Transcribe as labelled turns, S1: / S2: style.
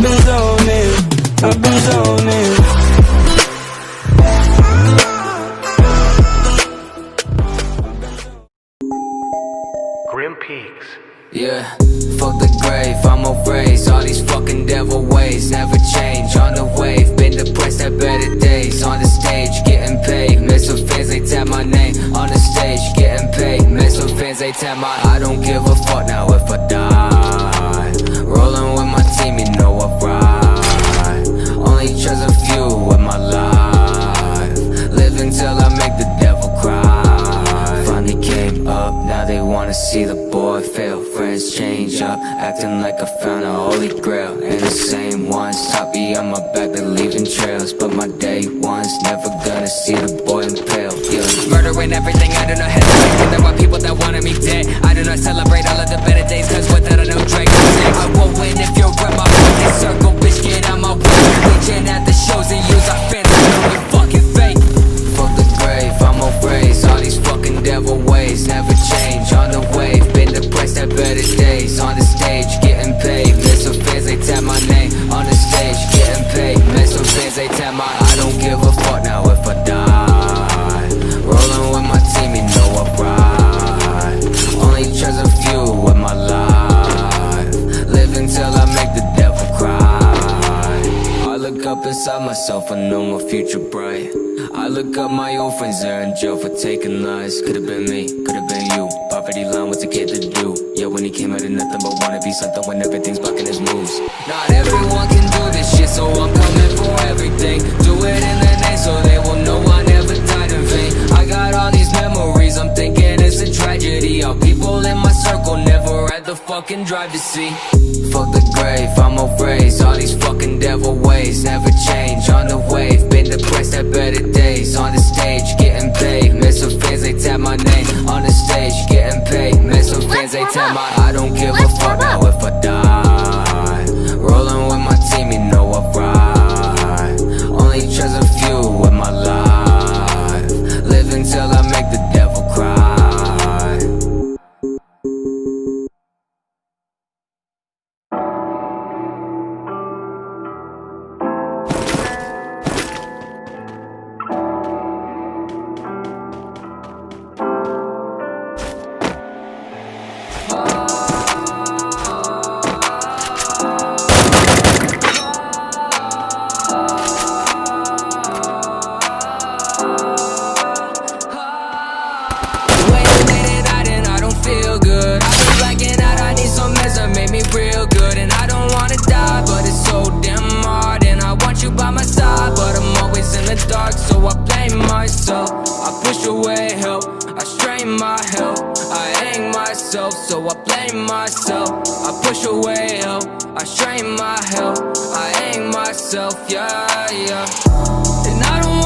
S1: I've been zoning, I've been zoning.
S2: Grim Peaks.
S3: Yeah, fuck the grave, I'm erased. All these fucking devil ways never change. On the wave, been depressed at better days. On the stage, getting paid. Met some fans, they tap my name. On the stage, getting paid. Met some fans, they tap my. I don't give a fuck now if I die. Rolling with my team, you know I ride. Only trust a few with my life. Live until I make the devil cry. Finally came up, now they wanna see the boy fail. Friends change up, acting like I found a holy grail. And the same ones top me on my back, they're leaving trails. But my day ones never gonna see the boy impale. Yeah. Murdering everything, I do not hesitate. There are people that wanted me dead. I do not celebrate all of the better days, cause without a no Drake I won't win if you're in my fucking circle. Bitch, get out my way. Bitchin' at the shows and use our fans, I know you fucking fake. Fuck the grave, I'm erased. All these fucking devil ways never change. On the wave, been depressed at better days. On the stage, getting paid. Met some fans, they tap my name. On the stage, getting paid. Met some fans, they tap my. I don't give a fuck now if I die. Rolling with my team, you know I ride. Only trust a few with my life. Live until I make the devil cry. I look up inside myself, I know my future bright. I look up my old friends, they're in jail for taking lies. Could've been me, could've been you. Poverty line was a kid to do. Yeah, when he came out of nothing but wanna be something when everything's blocking his moves. Not everyone can do this shit, so I'm coming for everything. Do it in the name so they will know I never died in vain. I got all these memories, I'm thinking it's a tragedy. All people in my circle never had the fucking drive to see. Fuck the grave, I'm erased. All these fucking devil ways never change. On the wave, been depressed at better days. On the stage, getting paid. Met some fans, they tap my name. On the stage, getting paid. Met some fans, they tap my. I don't give a fuck now if I die. Rolling with my team, you know I ride. Only trust a few with my life. Live until I make the devil cry. So I blame myself, I push away help, I strain my health, I aim myself, yeah, yeah. And I don't